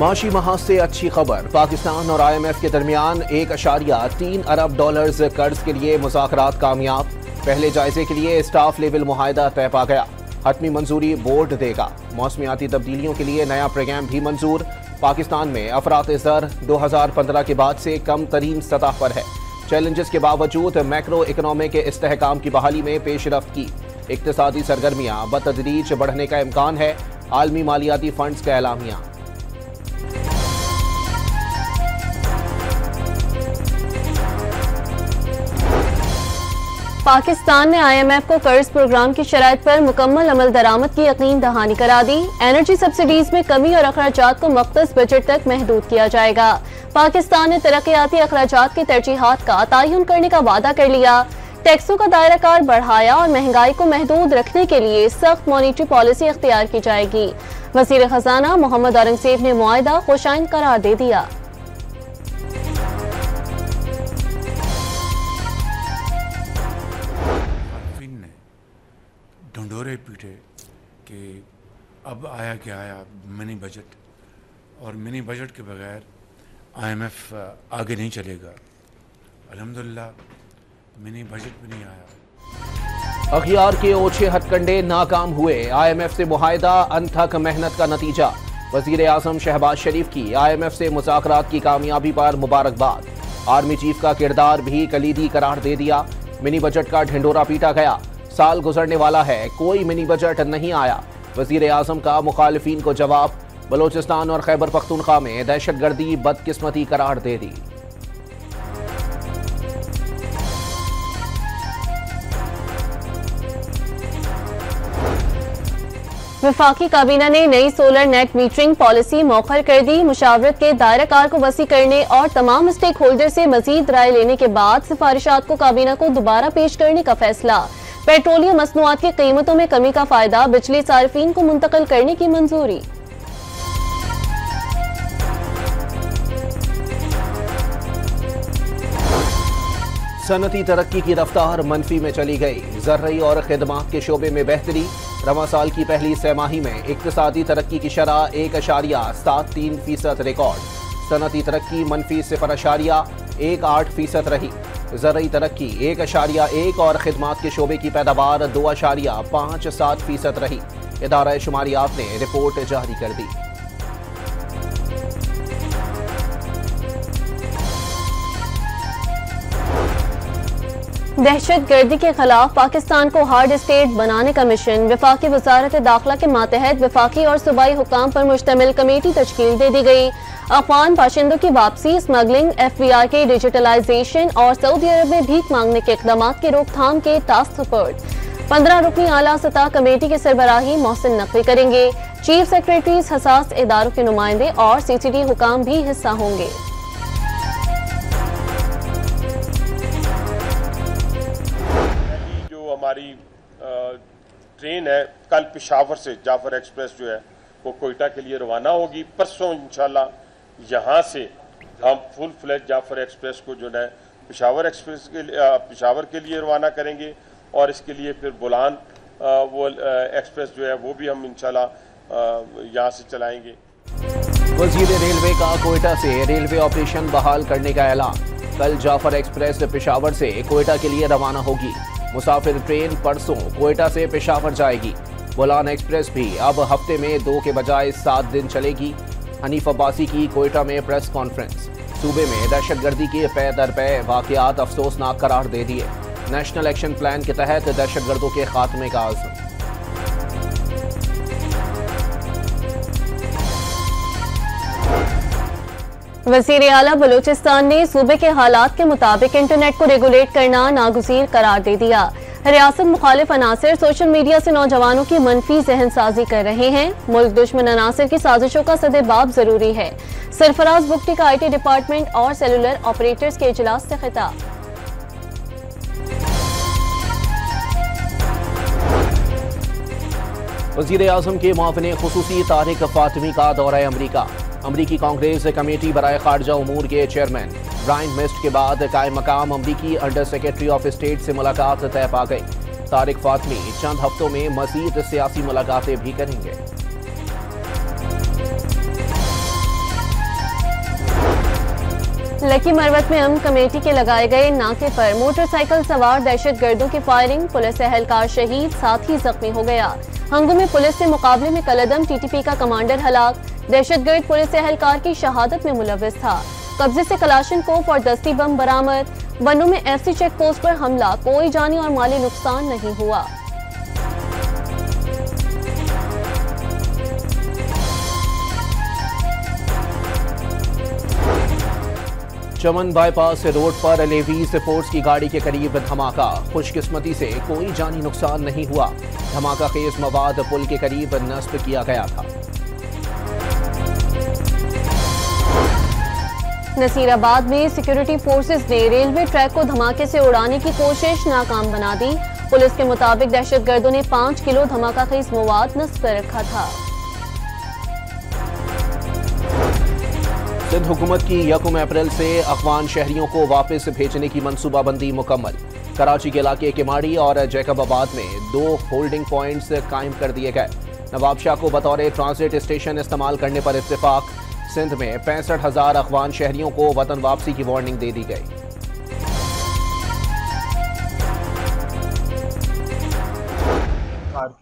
माशी महाज से अच्छी खबर। पाकिस्तान और IMF के दरमियान $1.3 अरब कर्ज के लिए मुज़ाकरात कामयाब। पहले जायजे के लिए स्टाफ लेवल मुआहदा तय पा गया। हतमी मंजूरी बोर्ड देगा। मौसमियाती तब्दीलियों के लिए नया प्रोग्राम भी मंजूर। पाकिस्तान में अफरात ज़र 2015 के बाद से कम तरीन सतह पर है। चैलेंजेस के बावजूद मैक्रो इकनॉमिक के इस्तेहकाम की बहाली में पेशरफ्त की। इक्तिसादी सरगर्मियाँ बतदरीज बढ़ने का इम्कान है। आलमी मालियाती फंड्स का एलामिया। पाकिस्तान ने IMF को कर्ज प्रोग्राम की शराइत पर मुकम्मल अमल दरामद की यकीन दहानी करा दी। एनर्जी सब्सिडीज में कमी और अखराजात को मख्तस बजट तक महदूद किया जाएगा। पाकिस्तान ने तरक्याती अखराजात की तरजीहात का तयन करने का वादा कर लिया। टैक्सों का दायरा कार बढ़ाया और महंगाई को महदूद रखने के लिए सख्त मॉनिटरी पॉलिसी अख्तियार की जाएगी। वजीर खजाना मोहम्मद औरंगजेब ने मुआहदा खुशाइन करार दे दिया। ढंढोरे पीटे कि अब आया क्या आया मिनी बजट, और मिनी बजट के बगैर IMF आगे नहीं चलेगा। अल्हम्दुलिल्लाह मिनी बजट भी नहीं आया। अखियार के ओछे हथकंडे नाकाम हुए। IMF से मुआहदा अनथक मेहनत का नतीजा। वजीर आजम शहबाज शरीफ की IMF से मुज़ाकरात की कामयाबी पर मुबारकबाद। आर्मी चीफ का किरदार भी कलीदी करार दे दिया। मिनी बजट का ढिंडोरा पीटा गया। साल गुजरने वाला है, कोई मिनी बजट नहीं आया। वजीर आजम का मुखालिफिन को जवाब। बलोचिस्तान और खैबर पख्तूनख्वा में दहशतगर्दी बदकिस्मती करार दे दी। वफाकी काबीना ने नई सोलर नेट मीटरिंग पॉलिसी मौखर कर दी। मुशावरत के दायरा कार को वसी करने और तमाम स्टेक होल्डर से मजीद राय लेने के बाद सिफारिशात को काबीना को दोबारा पेश करने का फैसला। पेट्रोलियम मसनूआत की कीमतों में कमी का फायदा बिजली सार्फिन को मुंतकिल करने की मंजूरी। सनती तरक्की की रफ्तार मंफी में चली गई। ज़र्री और खिदमात के शोबे में बेहतरी। रवां साल की पहली सैमाही में इक्तिसादी तरक्की की शरह 1.73% रिकॉर्ड। सनती तरक्की मनफी 0.18% रही। ज़र्री तरक्की 1.1 और खिदमात के शोबे की पैदावार 2.57% रही। इदारा शुमारियात ने रिपोर्ट जारी कर दी। दहशत गर्दी के खिलाफ पाकिस्तान को हार्ड स्टेट बनाने का मिशन। वफाकी वजारत दाखिला के मातहत वफाकी और सूबाई हुकाम पर मुश्तमिल कमेटी तश्कील दे दी गई। अफगान बाशिंदों की वापसी, स्मगलिंग, FBI के डिजिटलाइजेशन और सऊदी अरब में भीख मांगने के इक़दाम की रोकथाम के टास्क फोर्स 15 रुकनी आला सतह कमेटी के सरबराही मोहसिन नकवी करेंगे। चीफ सेक्रेटरीज, हसास इदारों के नुमाइंदे और CCD हुकाम भी हिस्सा होंगे। हमारी ट्रेन है कल पेशावर से जाफर एक्सप्रेस जो है वो कोयटा के लिए रवाना होगी। परसों इंशाल्लाह यहाँ से हम फुल फ्लैज जाफर एक्सप्रेस को जो है पेशावर के लिए रवाना करेंगे और इसके लिए फिर बोलान वो एक्सप्रेस जो है वो भी हम इंशाल्लाह यहाँ से चलाएंगे। वजीर रेलवे का कोयटा से रेलवे ऑपरेशन बहाल करने का ऐलान। कल जाफर एक्सप्रेस पेशावर से कोयटा के लिए रवाना होगी। मुसाफिर ट्रेन परसों कोयटा से पेशावर जाएगी। बोलान एक्सप्रेस भी अब हफ्ते में 2 के बजाय 7 दिन चलेगी। हनीफ अब्बासी की कोयटा में प्रेस कॉन्फ्रेंस। सूबे में दहशतगर्दी के पै दर पै वाकयात अफसोसनाक करार दे दिए। नेशनल एक्शन प्लान के तहत दहशतगर्दों के खात्मे का आज़म। वज़ीर आला बलूचिस्तान ने सूबे के हालात के मुताबिक इंटरनेट को रेगुलेट करना नागुज़ीर करार दे दिया। रियासत मुखालिफ अनासर सोशल मीडिया से नौजवानों की मनफी जहन साजी कर रहे हैं। मुल्क दुश्मन अनासर की साजिशों का सदेबाब जरूरी है। सरफराज बुगटी का IT डिपार्टमेंट और सेलुलर ऑपरेटर्स के इजलास से खिताब। वज़ीर आज़म के मुआविन खुसूसी तारिक फातिमी का दौरा अमरीका। अमरीकी कांग्रेस कमेटी बराए खारजा उमूर के चेयरमैन ब्रायन मिस्ट के बाद कायम मकाम अमरीकी अंडर सेक्रेटरी ऑफ स्टेट से मुलाकात तय पा गई। तारिक फातिमी चंद हफ्तों में मजीद सियासी मुलाकातें भी करेंगे। लकी मरवत में अमन कमेटी के लगाए गए नाके पर मोटरसाइकिल सवार दहशतगर्दों की फायरिंग, पुलिस एहलकार शहीद, साथ ही जख्मी हो गया। हंगू में पुलिस से मुकाबले में कलअदम टीटीपी का कमांडर हलाक, दहशतगर्द पुलिस एहलकार की शहादत में मुलव्विस था। कब्जे से कलाशनकोफ और दस्ती बम बरामद। बन्नू में एफसी चेक पोस्ट पर हमला, कोई जानी और माली नुकसान नहीं हुआ। चमन बाईपास रोड पर लेवीज फोर्स की गाड़ी के करीब धमाका, खुशकिस्मती से कोई जानी नुकसान नहीं हुआ। धमाका खेज मवाद पुल के करीब नस्ब किया गया था। नसीराबाद में सिक्योरिटी फोर्सेस ने रेलवे ट्रैक को धमाके से उड़ाने की कोशिश नाकाम बना दी। पुलिस के मुताबिक दहशतगर्दों ने 5 किलो धमाका खेज मवाद नस्ब कर रखा था। सिंध हुकूमत की 1 अप्रैल से अफगान शहरियों को वापस भेजने की मनसूबाबंदी मुकम्मल। कराची के इलाके किमाड़ी और जैकबाबाद में 2 होल्डिंग पॉइंट्स कायम कर दिए गए। नवाबशाह को बतौर ट्रांजिट स्टेशन इस्तेमाल करने पर इत्तेफाक। सिंध में 65,000 अफगान शहरियों को वतन वापसी की वार्निंग दे दी गई।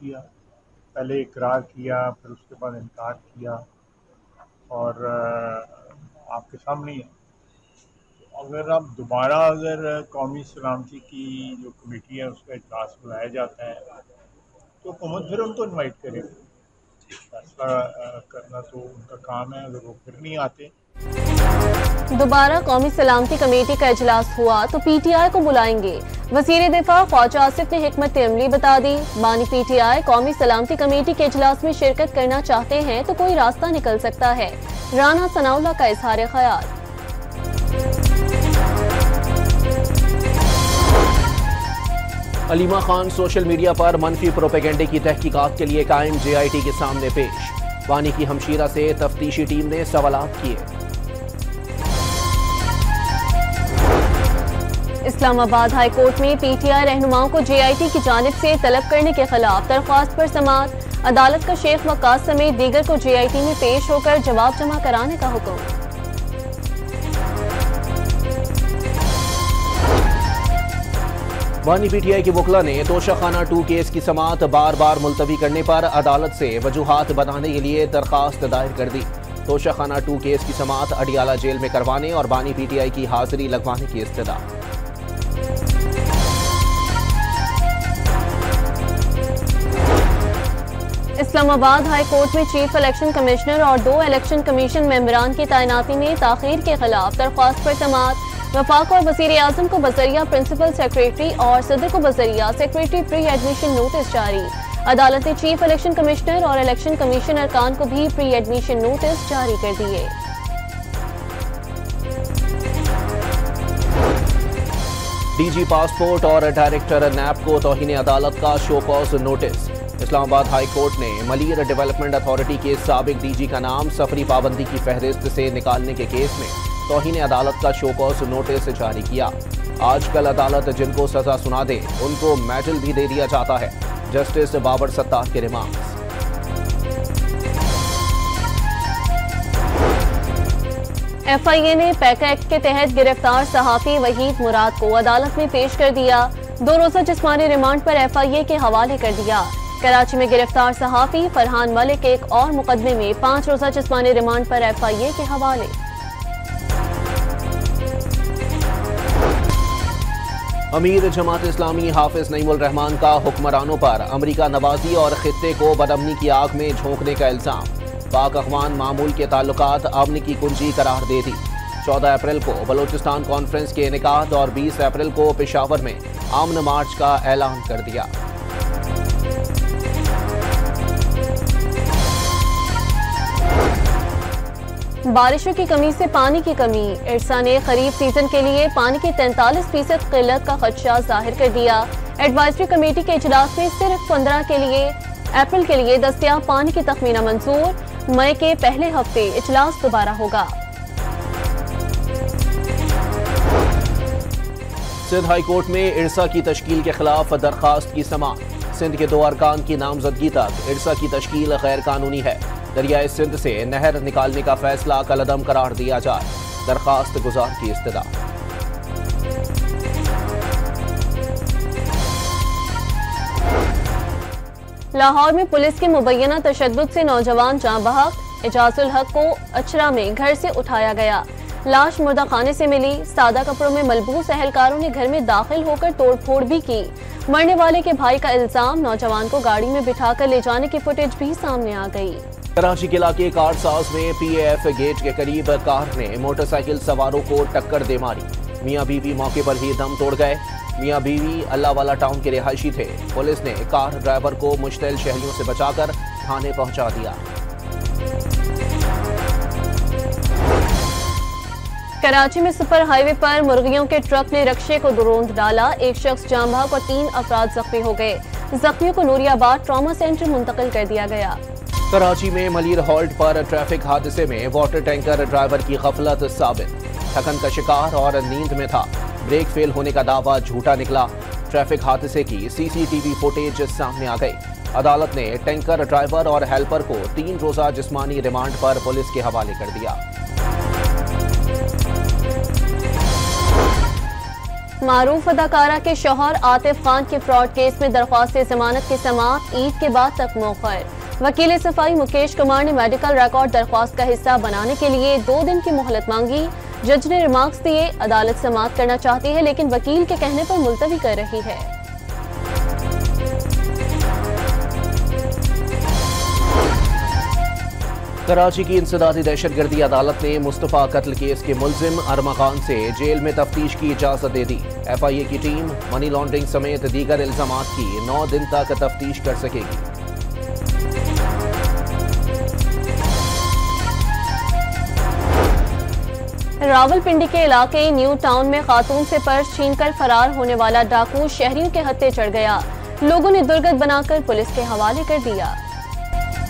किया, पहले इकरार किया, फिर उसके बाद इनकार किया और आपके सामने है। अगर आप दोबारा अगर कौमी सलामती की जो कमेटी है उसका इजलास बुलाया जाता है तो हुकूमत फिर उनको इनवाइट करेगी। फैसला करना तो उनका काम है, अगर वो फिर नहीं आते। दोबारा कौमी सलामती कमेटी का इजलास हुआ तो पीटीआई को बुलाएंगे। वज़ीर दिफा ख्वाजा आसिफ ने हिकमत अमली बता दी। बानी पीटीआई कौमी सलामती कमेटी के इजलास में शिरकत करना चाहते हैं तो कोई रास्ता निकल सकता है। राना सनाउल्लाह का इजहार ख्याल। अलीमा खान सोशल मीडिया पर मनफी प्रोपेगेंडे की तहकीकात के लिए कायम JIT के सामने पेश। वानी की हमशीरा से तफ्तीशी टीम ने सवालात किए। इस्लामाबाद हाई कोर्ट में पीटीआई रहनुमाओं को JIT की जानिब से तलब करने के खिलाफ दरख्वास्त पर समाअत। अदालत का शेख वकास समेत दीगर को JIT में पेश होकर जवाब जमा कराने का हुक्म। वानी PTI की वकला ने तोशाखाना 2 केस की समाअत बार बार मुलतवी करने पर अदालत से वजूहात बताने के लिए दरखास्त दायर कर दी। तोशाखाना 2 केस की समाअत अडियाला जेल में करवाने और बानी PTI की हाजिरी लगवाने की इस्तदा। इस्लामाबाद हाई कोर्ट में चीफ इलेक्शन कमिश्नर और 2 इलेक्शन कमीशन मेंबरान की तैनाती में ताखीर के खिलाफ दरख्वास्त पर समाअत। वफाक और वज़ीर आज़म को बजरिया प्रिंसिपल सेक्रेटरी और सदर को बजरिया सेक्रेटरी प्री एडमिशन नोटिस जारी। अदालत ने चीफ इलेक्शन कमिश्नर और इलेक्शन कमीशन अरकान को भी प्री एडमिशन नोटिस जारी कर दिए। DG पासपोर्ट और डायरेक्टर NAP को तौहीन अदालत का show cause notice. Islamabad high court ने मलीर डेवलपमेंट अथॉरिटी के साबिक DG का नाम सफरी पाबंदी की फहरिस्त से निकालने के केस में तौहीन अदालत का शो कॉज नोटिस जारी किया। आजकल अदालत जिनको सजा सुना दे उनको मेडल भी दे दिया जाता है। जस्टिस बाबर सत्तार के रिमार्क्स। FIA ने पैका एक्ट के तहत गिरफ्तार सहाफी वहीद मुराद को अदालत में पेश कर दिया। 2 रोजा जिस्मानी रिमांड पर FIA के हवाले कर दिया। कराची में गिरफ्तार सहाफी फरहान मलिक एक और मुकदमे में 5 रोजा जिस्मानी रिमांड पर FIA के हवाले। अमीर जमात इस्लामी हाफिज नईमुल रहमान का हुक्मरानों पर अमरीका नवाजी और खित्ते को बदअमनी की आग में झोंकने का इल्जाम। पाक अफगान मामूल के ताल्लुकात अमन की कुंजी करार दे दी। 14 अप्रैल को बलोचिस्तान कॉन्फ्रेंस के इनेकाद और 20 अप्रैल को पेशावर में अमन मार्च का ऐलान कर दिया। बारिशों की कमी से पानी की कमी। इरसा ने खरीफ सीजन के लिए पानी की 43% किल्लत का खदशा जाहिर कर दिया। एडवाइजरी कमेटी के इजलास में सिर्फ 15 अप्रैल के लिए दस्तयाब पानी की तखमीना मंजूर। मई के पहले हफ्ते इजलास दोबारा होगा। सिंध हाई कोर्ट में इरसा की तश्कील के खिलाफ दरखास्त की समाअत। सिंध के 2 अरकान की नामजदगी तक इरसा की तश्कील गैर कानूनी है। दरियाए सिंध से नहर निकालने का फैसला कलअदम करार दिया जाए। दरखास्त गुजार की इस्तदा। लाहौर में पुलिस के मुबैना तशद्दुद से नौजवान जाँ बहक, एजाजुल हक को अचरा में घर से उठाया गया। लाश मुर्दा खाने से मिली। सादा कपड़ों में मलबूस अहलकारों ने घर में दाखिल होकर तोड़फोड़ भी की। मरने वाले के भाई का इल्जाम, नौजवान को गाड़ी में बिठाकर ले जाने की फुटेज भी सामने आ गई। कराची के इलाके कारसाज में PAF गेट के करीब कार ने मोटरसाइकिल सवारों को टक्कर दे मारी। मियां बीवी मौके पर ही दम तोड़ गए। मियां बीवी अल्लाहवाला टाउन के रिहायशी थे। पुलिस ने कार ड्राइवर को मुश्तिल शहरियों से बचाकर थाने पहुंचा दिया। कराची में सुपर हाईवे पर मुर्गियों के ट्रक ने रक्शे को रौंद डाला। एक शख्स जाँ बहक और 3 अफराद जख्मी हो गए। जख्मियों को नूरियाबाद ट्रॉमा सेंटर मुंतकिल कर दिया गया। कराची में मलीर हॉल्ट पर ट्रैफिक हादसे में वाटर टैंकर ड्राइवर की गफलत साबित। थकन का शिकार और नींद में था। ब्रेक फेल होने का दावा झूठा निकला। ट्रैफिक हादसे की CCTV फुटेज सामने आ गई। अदालत ने टैंकर ड्राइवर और हेल्पर को 3 रोजा जिस्मानी रिमांड पर पुलिस के हवाले कर दिया। मारूफ अदाकारा के शौहर आतिफ खान के फ्रॉड केस में दरख्वास्त जमानत की समाअत ईद के बाद तक मौखर। वकील सफाई मुकेश कुमार ने मेडिकल रिकॉर्ड दरख्वास्त का हिस्सा बनाने के लिए 2 दिन की मोहलत मांगी। जज ने रिमार्क्स दिए। अदालत समाअत करना चाहती है लेकिन वकील के कहने पर मुलतवी कर रही है। कराची की इंसदादी दहशतगर्दी अदालत ने मुस्तफा कत्ल केस के मुल्जिम अरमा खान से जेल में तफ्तीश की इजाजत दे दी। FIA की टीम मनी लॉन्ड्रिंग समेत दीगर इल्जामात की 9 दिन तक तफ्तीश कर सकेगी। रावलपिंडी के इलाके न्यू टाउन में खातून से पर्स छीनकर फरार होने वाला डाकू शहरियों के हत्थे चढ़ गया। लोगों ने दुर्गत बनाकर पुलिस के हवाले कर दिया।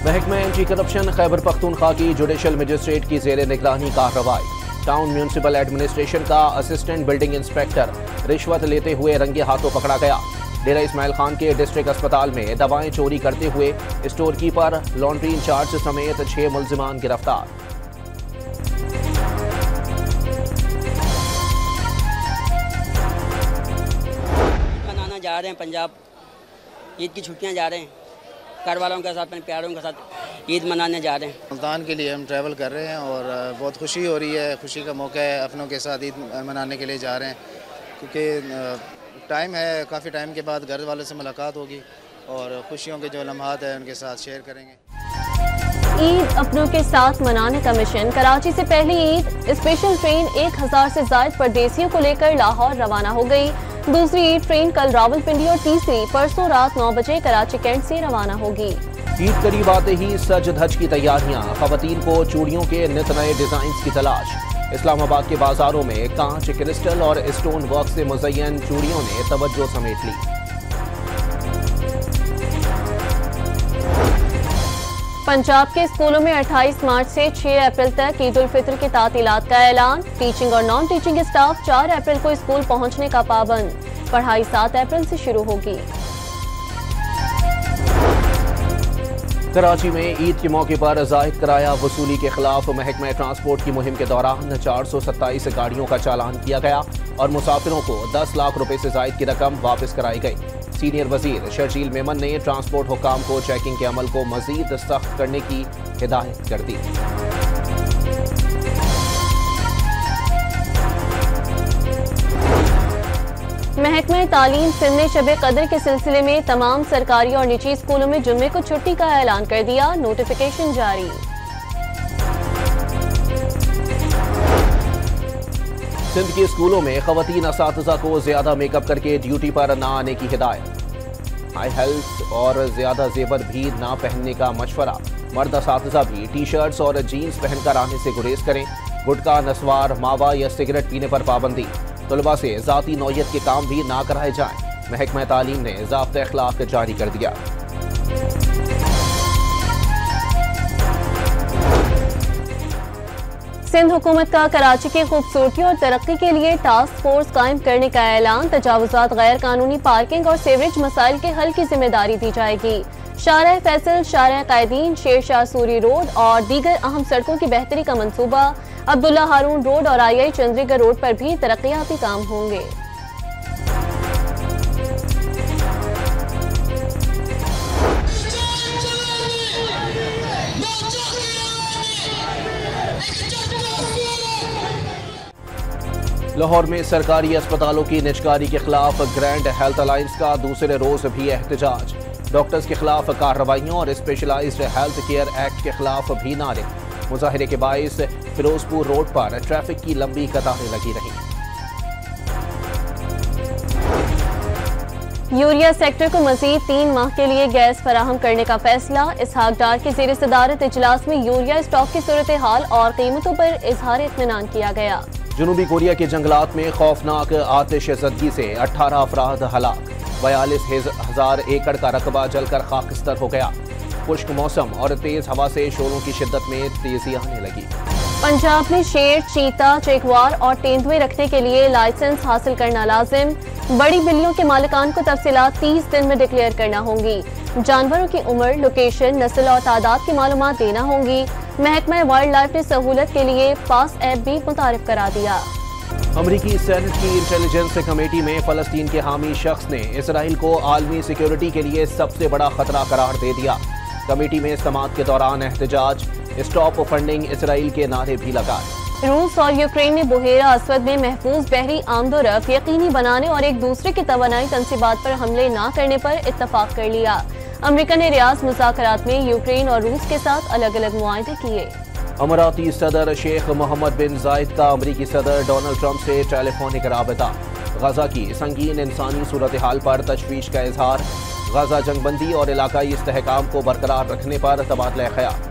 महकमा एंटी करप्शन खैबर पख्तूनख्वा की जुडिशल मजिस्ट्रेट की जेर निगरानी कार्रवाई। टाउन म्यूनिसिपल एडमिनिस्ट्रेशन का असिस्टेंट बिल्डिंग इंस्पेक्टर रिश्वत लेते हुए रंगे हाथों पकड़ा गया। डेरा इस्माइल खान के डिस्ट्रिक्ट अस्पताल में दवाएं चोरी करते हुए स्टोर कीपर, लॉन्ड्री इंचार्ज समेत 6 मुल्जिमान गिरफ्तार। मनाना जा रहे हैं पंजाब, ईद की छुट्टियां जा रहे हैं। घर वालों के साथ, अपने प्यारों के साथ ईद मनाने जा रहे हैं। मुल्तान के लिए हम ट्रैवल कर रहे हैं और बहुत खुशी हो रही है। खुशी का मौका है। अपनों के साथ ईद मनाने के लिए जा रहे हैं क्योंकि टाइम है, काफ़ी टाइम के बाद घर वालों से मुलाकात होगी और खुशियों के जो लम्हात हैं उनके साथ शेयर करेंगे। ईद अपनों के साथ मनाने का मिशन। कराची से पहली ईद स्पेशल ट्रेन 1000 से ज्यादा परदेसियों को लेकर लाहौर रवाना हो गई। दूसरी ईद ट्रेन कल रावलपिंडी और तीसरी परसों रात 9 बजे कराची कैंट से रवाना होगी। ईद करीब आते ही सज धज की तैयारियां। खवातीन को चूड़ियों के नित नए डिजाइन की तलाश। इस्लामाबाद के बाजारों में कांच, क्रिस्टल और स्टोन वर्क से मुज़य्यन चूड़ियों ने तवज्जो समेट ली। पंजाब के स्कूलों में 28 मार्च से 6 अप्रैल तक ईद उल फित्र की तातीलात का ऐलान। टीचिंग और नॉन टीचिंग स्टाफ 4 अप्रैल को स्कूल पहुंचने का पाबंद। पढ़ाई 7 अप्रैल से शुरू होगी। कराची में ईद के मौके पर जायद किराया वसूली के खिलाफ महकमा ट्रांसपोर्ट की मुहिम के दौरान 427 गाड़ियों का चालान किया गया और मुसाफिरों को 10 लाख रुपए से जायद की रकम वापस कराई गई। सीनियर वजीर शर्जील मेमन ने ट्रांसपोर्ट हुक्काम को चेकिंग के अमल को मजीद सख्त करने की हिदायत कर दी। महकमा तालीम सिंध ने शब कदर के सिलसिले में तमाम सरकारी और निजी स्कूलों में जुम्मे को छुट्टी का ऐलान कर दिया। नोटिफिकेशन जारी। सिंध के स्कूलों में खवातीन असातिज़ा को ज्यादा मेकअप करके ड्यूटी पर न आने की हिदायत। हाई हेल्थ और ज्यादा जेवर भी ना पहनने का मशवरा। मर्द असातिज़ा भी टी-शर्ट्स और जीन्स पहनकर आने से गुरेज करें। गुटखा, नस्वार, मावा या सिगरेट पीने पर पाबंदी। तलबा से जाती नौयत के काम भी ना कराए जाएं। महकमा तालीम ने ज़ाब्ता अखलाक जारी कर दिया। सिंध हुकूमत का कराची की खूबसूरती और तरक्की के लिए टास्क फोर्स कायम करने का ऐलान। तजावुजात, गैर कानूनी पार्किंग और सीवरेज मसाइल के हल की जिम्मेदारी दी जाएगी। शारह फैसल, शारह कायदीन, शेर शाह सूरी रोड और दीगर अहम सड़कों की बेहतरी का मंसूबा। अब्दुल्ला हारून रोड और आई चंद्रीगढ़ रोड पर भी तरक्याती काम होंगे। लाहौर में सरकारी अस्पतालों की निजकारी के खिलाफ ग्रैंड हेल्थ अलायंस का दूसरे रोज भी एहतजाज। डॉक्टर्स के खिलाफ कार्रवाइयों और स्पेशलाइज्ड हेल्थ केयर एक्ट के खिलाफ भी नारे। मुजाहिरे के बाइस फिरोजपुर रोड पर ट्रैफिक की लंबी कतारें लगी रहीं। यूरिया सेक्टर को मजीद 3 माह के लिए गैस फराहम करने का फैसला। इसहाक डार की ज़ेर सदारत इजलास में यूरिया स्टॉक की सूरत हाल और कीमतों पर इजहार इत्मीनान किया गया। जनूबी कोरिया के जंगलात में खौफनाक आतिश ज़दगी से 18 अफराद हलाक। 42,000 एकड़ का रकबा जलकर खाकस्तर हो गया। खुश्क मौसम और तेज हवा से शोरों की शिद्दत में तेजी आने लगी। पंजाब में शेर, चीता, चेकवार और तेंदुए रखने के लिए लाइसेंस हासिल करना लाजिम। बड़ी बिल्लियों के मालिकान को तफसीलात 30 दिन में डिक्लेयर करना होंगी। जानवरों की उम्र, लोकेशन, नस्ल और तादाद की मालूमात देना होंगी। महकमा वाइल्ड लाइफ ने सहूलत के लिए पास ऐप भी मुतारिफ करा दिया। अमरीकी सेनेट की इंटेलिजेंस कमेटी में फलस्तीन के हामी शख्स ने इसराइल को आलमी सिक्योरिटी के लिए सबसे बड़ा खतरा करार दे दिया। कमेटी में समाअत के दौरान एहतजाज, स्टॉप फंडिंग इसराइल के नारे भी लगाए। रूस और यूक्रेन ने बुहेरा असवद में महफूज बहरी आमदोरफ्त यकीनी बनाने और एक दूसरे की तवानाई तंसीबात पर हमले न करने पर इत्तफाक कर लिया। अमेरिका ने रियाज मुज़ाकरात में यूक्रेन और रूस के साथ अलग अलग मुआहदे किए। अमाराती सदर शेख मोहम्मद बिन जायद का अमरीकी सदर डोनाल्ड ट्रंप से टेलीफोनिक राबता। गजा की संगीन इंसानी सूरत हाल पर तशवीश का इजहार। गजा जंगबंदी और इलाकाई इस्तेहकाम को बरकरार रखने पर तबादला ख्याल।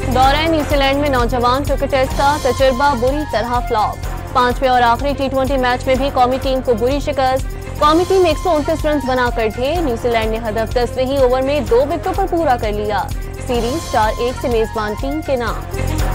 दौरा न्यूजीलैंड में नौजवान क्रिकेटर्स का तजुर्बा बुरी तरह फ्लॉप। 5वें और आखिरी T20 मैच में भी कौमी टीम को बुरी शिकस्त। कौमी टीम 129 रन बनाकर थे। न्यूजीलैंड ने हदफ 10वें ही ओवर में 2 विकेटों पर पूरा कर लिया। सीरीज 4-1 से मेजबान टीम के नाम।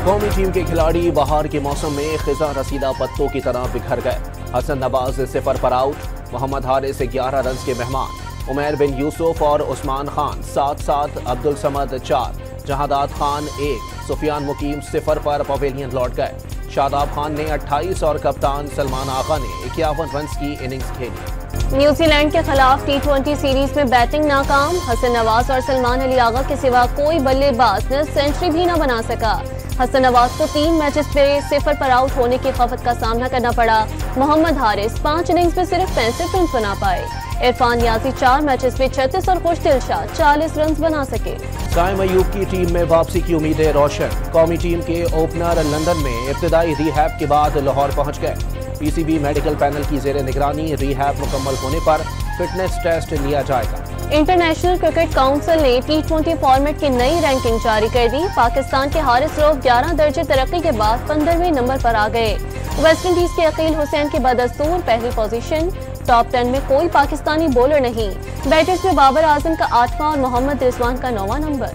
कौमी टीम के खिलाड़ी बहार के मौसम में खिजा रसीदा पत्तों की तरह बिखर गए। हसन नवाज 0 पर आउट। मोहम्मद हारिस 11 रन के मेहमान। उमैर बिन यूसुफ और उस्मान खान 7-7। अब्दुल समद 4। जहादात खान 1। सुफियान मुकीम 0 पर पवेलियन लौट गए। शादाब खान ने 28 और कप्तान सलमान आगा ने 51 रन की इनिंग्स खेली। न्यूजीलैंड के खिलाफ T20 सीरीज में बैटिंग नाकाम। हसन नवाज और सलमान अली आगा के सिवा कोई बल्लेबाज ने सेंचुरी भी न बना सका। हसन नवाज को 3 मैचेस में 0 पर आउट होने की खफत का सामना करना पड़ा। मोहम्मद हारिस 5 इनिंग्स में सिर्फ 65 रन बना पाए। इरफान यासी 4 मैचेस में 36 और खुशदिल शाह 40 रन बना सके। साइम अयूब की टीम में वापसी की उम्मीदें रोशन। कौमी टीम के ओपनर लंदन में इब्तिदाई रिहैब के बाद लाहौर पहुंच गए। PCB मेडिकल पैनल की जेर निगरानी रिहैब मुकम्मल होने पर फिटनेस टेस्ट लिया जाएगा। इंटरनेशनल क्रिकेट काउंसिल ने T20 फॉर्मेट की नई रैंकिंग जारी कर दी। पाकिस्तान के हारिस रऊफ 11 दर्जे तरक्की के बाद 15वें नंबर पर आ गए। वेस्ट इंडीज के अकील हुसैन के बदस्तूर पहली पोजीशन। टॉप 10 में कोई पाकिस्तानी बॉलर नहीं। बैटर्स में बाबर आजम का 8वां और मोहम्मद रिजवान का 9वां नंबर।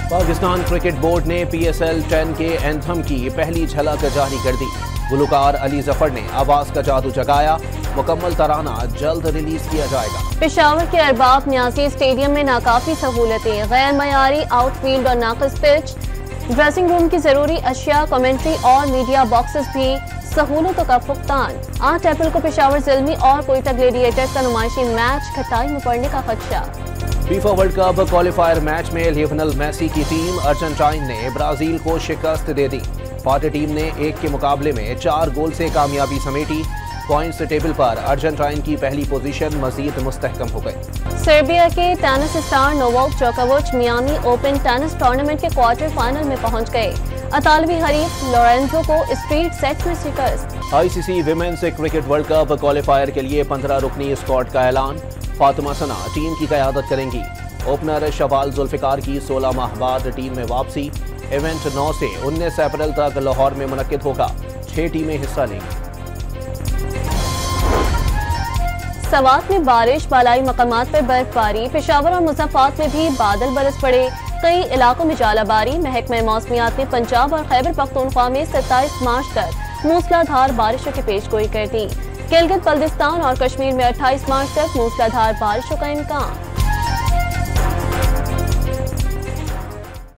पाकिस्तान क्रिकेट बोर्ड ने PSL 10 के एंथम की पहली झलक जारी कर दी। गुलकार अली जफर ने आवाज का जादू जगाया। मुकम्मल तराना जल्द रिलीज किया जाएगा। पेशावर के अरबाब न्यासी स्टेडियम में नाकाफी सहूलतें, गैर मयारी आउटफील्ड और नाकस पिच, ड्रेसिंग रूम की जरूरी अशिया, कमेंट्री और मीडिया बॉक्सेस भी सहूलतों का फुकतान। 8 अप्रैल को पेशावर ज़िल्मी और कोयटा ग्लेडिएटर्स का नुमाइशी मैच खताई में पड़ने का खदशा। FIFA world cup qualifier match में लियोनेल मेसी की टीम अर्जेंटाइन ने ब्राजील को शिकस्त दे दी। भारतीय टीम ने 1 के मुकाबले में 4 गोल से कामयाबी समेटी। पॉइंट्स टेबल पर अर्जेंटाइन की पहली पोजीशन मजीद मुस्तहकम हो गई। सर्बिया के टेनिस स्टार नोवाक जोकोविच मियामी ओपन टेनिस टूर्नामेंट के क्वार्टर फाइनल में पहुंच गए। अतालवी हरीफ लोरेंजो को स्ट्रीट सेट में शिकस्त। ICC women's cricket world cup qualifier के लिए 15 रुकनी स्क्वाड का ऐलान। फातिमा सना टीम की क़यादत करेंगी। ओपनर शवाल जुल्फिकार की 16 माह बाद टीम में वापसी। इवेंट 9 से 19 अप्रैल तक लाहौर में मुनक्किद होगा। 6 टीमें हिस्सा लेंगी। सवात में बारिश, बालाई मकामात पर बर्फबारी। पेशावर और मुज़फ्फराबाद में भी बादल बरस पड़े। कई इलाकों में जालाबारी। महकमा मौसमियात ने पंजाब और खैबर पख्तूनख्वा में 27 मार्च तक मूसलाधार बारिशों की पेशगोई कर दी। गिलगित बल्तिस्तान और कश्मीर में 28 मार्च तक मूसलाधार बारिशों का इम्कान।